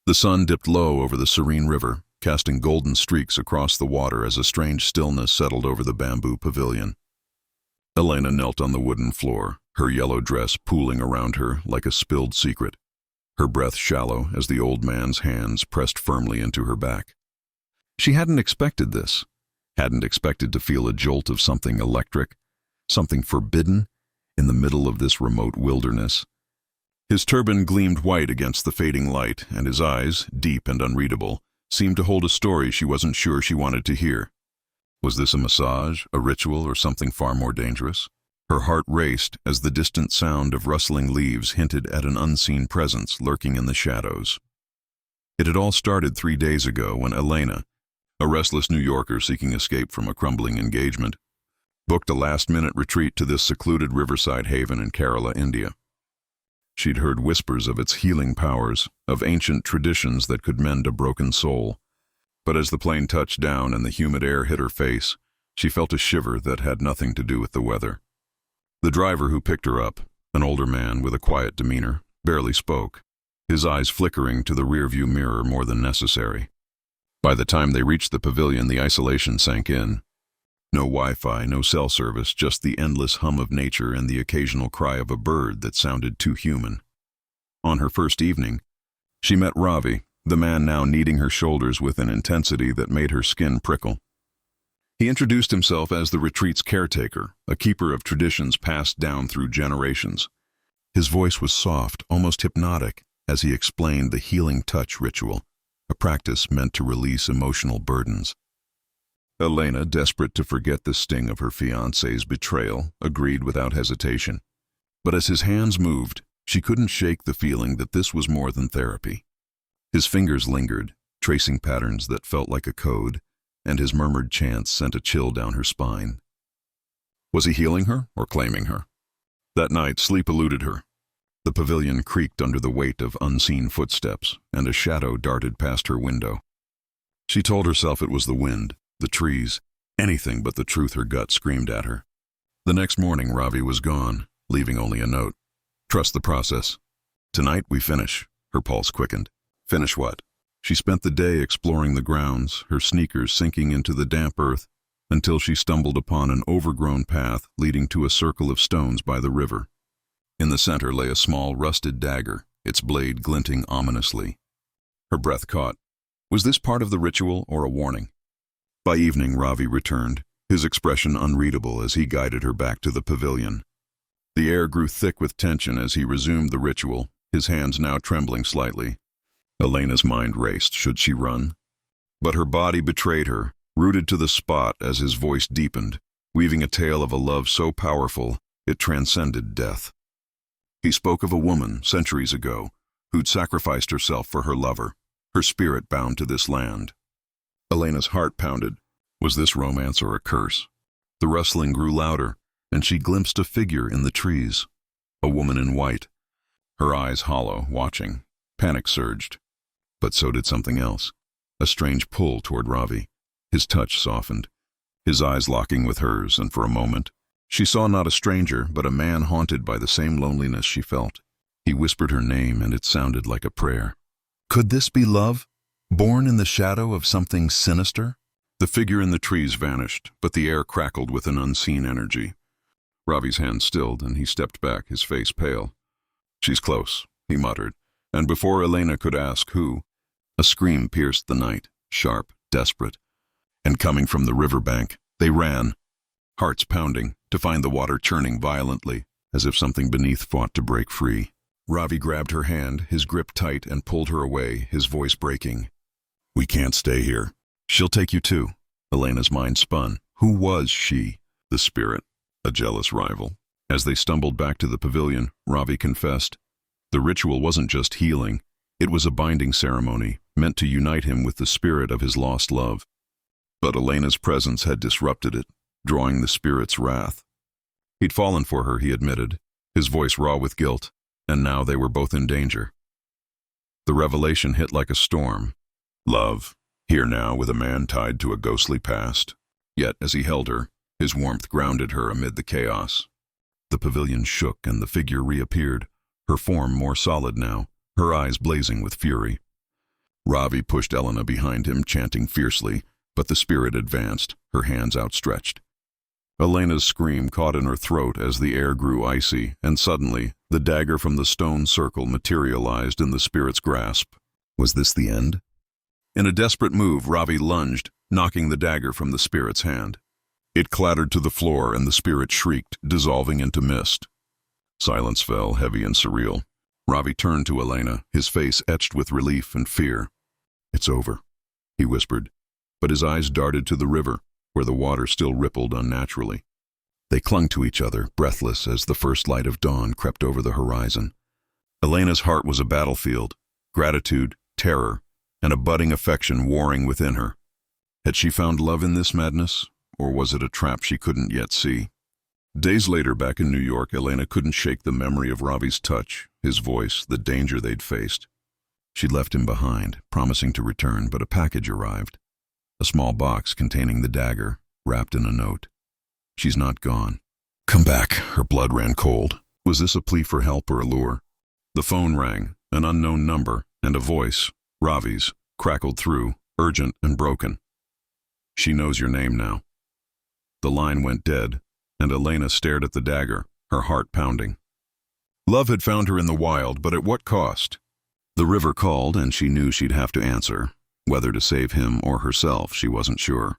The sun dipped low over the serene river, casting golden streaks across the water as a strange stillness settled over the bamboo pavilion. Elena knelt on the wooden floor, her yellow dress pooling around her like a spilled secret, her breath shallow as the old man's hands pressed firmly into her back. She hadn't expected this, hadn't expected to feel a jolt of something electric, something forbidden, in the middle of this remote wilderness. His turban gleamed white against the fading light, and his eyes, deep and unreadable, seemed to hold a story she wasn't sure she wanted to hear. Was this a massage, a ritual, or something far more dangerous? Her heart raced as the distant sound of rustling leaves hinted at an unseen presence lurking in the shadows. It had all started 3 days ago when Elena, a restless New Yorker seeking escape from a crumbling engagement, booked a last-minute retreat to this secluded riverside haven in Kerala, India. She'd heard whispers of its healing powers, of ancient traditions that could mend a broken soul. But as the plane touched down and the humid air hit her face, she felt a shiver that had nothing to do with the weather. The driver who picked her up, an older man with a quiet demeanor, barely spoke, his eyes flickering to the rearview mirror more than necessary. By the time they reached the pavilion, the isolation sank in. No Wi-Fi, no cell service, just the endless hum of nature and the occasional cry of a bird that sounded too human. On her first evening, she met Ravi, the man now kneading her shoulders with an intensity that made her skin prickle. He introduced himself as the retreat's caretaker, a keeper of traditions passed down through generations. His voice was soft, almost hypnotic, as he explained the healing touch ritual, a practice meant to release emotional burdens. Elena, desperate to forget the sting of her fiancé's betrayal, agreed without hesitation. But as his hands moved, she couldn't shake the feeling that this was more than therapy. His fingers lingered, tracing patterns that felt like a code, and his murmured chants sent a chill down her spine. Was he healing her or claiming her? That night, sleep eluded her. The pavilion creaked under the weight of unseen footsteps, and a shadow darted past her window. She told herself it was the wind, the trees, anything but the truth her gut screamed at her. The next morning, Ravi was gone, leaving only a note. Trust the process. Tonight we finish. Her pulse quickened. Finish what? She spent the day exploring the grounds, her sneakers sinking into the damp earth, until she stumbled upon an overgrown path leading to a circle of stones by the river. In the center lay a small rusted dagger, its blade glinting ominously. Her breath caught. Was this part of the ritual or a warning? By evening, Ravi returned, his expression unreadable as he guided her back to the pavilion. The air grew thick with tension as he resumed the ritual, his hands now trembling slightly. Elena's mind raced. Should she run? But her body betrayed her, rooted to the spot as his voice deepened, weaving a tale of a love so powerful it transcended death. He spoke of a woman, centuries ago, who'd sacrificed herself for her lover, her spirit bound to this land. Elena's heart pounded. Was this romance or a curse? The rustling grew louder, and she glimpsed a figure in the trees. A woman in white. Her eyes hollow, watching. Panic surged. But so did something else. A strange pull toward Ravi. His touch softened, his eyes locking with hers, and for a moment, she saw not a stranger, but a man haunted by the same loneliness she felt. He whispered her name, and it sounded like a prayer. Could this be love? Born in the shadow of something sinister? The figure in the trees vanished, but the air crackled with an unseen energy. Ravi's hand stilled, and he stepped back, his face pale. She's close, he muttered, and before Elena could ask who, a scream pierced the night, sharp, desperate. And coming from the riverbank, they ran, hearts pounding, to find the water churning violently, as if something beneath fought to break free. Ravi grabbed her hand, his grip tight, and pulled her away, his voice breaking. We can't stay here. She'll take you too. Elena's mind spun. Who was she? The spirit, a jealous rival. As they stumbled back to the pavilion, Ravi confessed. The ritual wasn't just healing. It was a binding ceremony, meant to unite him with the spirit of his lost love. But Elena's presence had disrupted it, drawing the spirit's wrath. He'd fallen for her, he admitted, his voice raw with guilt, and now they were both in danger. The revelation hit like a storm. Love, here now with a man tied to a ghostly past. Yet, as he held her, his warmth grounded her amid the chaos. The pavilion shook and the figure reappeared, her form more solid now, her eyes blazing with fury. Ravi pushed Elena behind him, chanting fiercely, but the spirit advanced, her hands outstretched. Elena's scream caught in her throat as the air grew icy, and suddenly, the dagger from the stone circle materialized in the spirit's grasp. Was this the end? In a desperate move, Ravi lunged, knocking the dagger from the spirit's hand. It clattered to the floor, and the spirit shrieked, dissolving into mist. Silence fell, heavy and surreal. Ravi turned to Elena, his face etched with relief and fear. "It's over," he whispered, but his eyes darted to the river, where the water still rippled unnaturally. They clung to each other, breathless as the first light of dawn crept over the horizon. Elena's heart was a battlefield, gratitude, terror, and a budding affection warring within her. Had she found love in this madness, or was it a trap she couldn't yet see? Days later, back in New York, Elena couldn't shake the memory of Ravi's touch, his voice, the danger they'd faced. She'd left him behind, promising to return, but a package arrived. A small box containing the dagger, wrapped in a note. "She's not gone. Come back." Her blood ran cold. Was this a plea for help or a lure? The phone rang, an unknown number, and a voice, Ravi's, crackled through, urgent and broken. "She knows your name now." The line went dead, and Elena stared at the dagger, her heart pounding. Love had found her in the wild, but at what cost? The river called, and she knew she'd have to answer. Whether to save him or herself, she wasn't sure.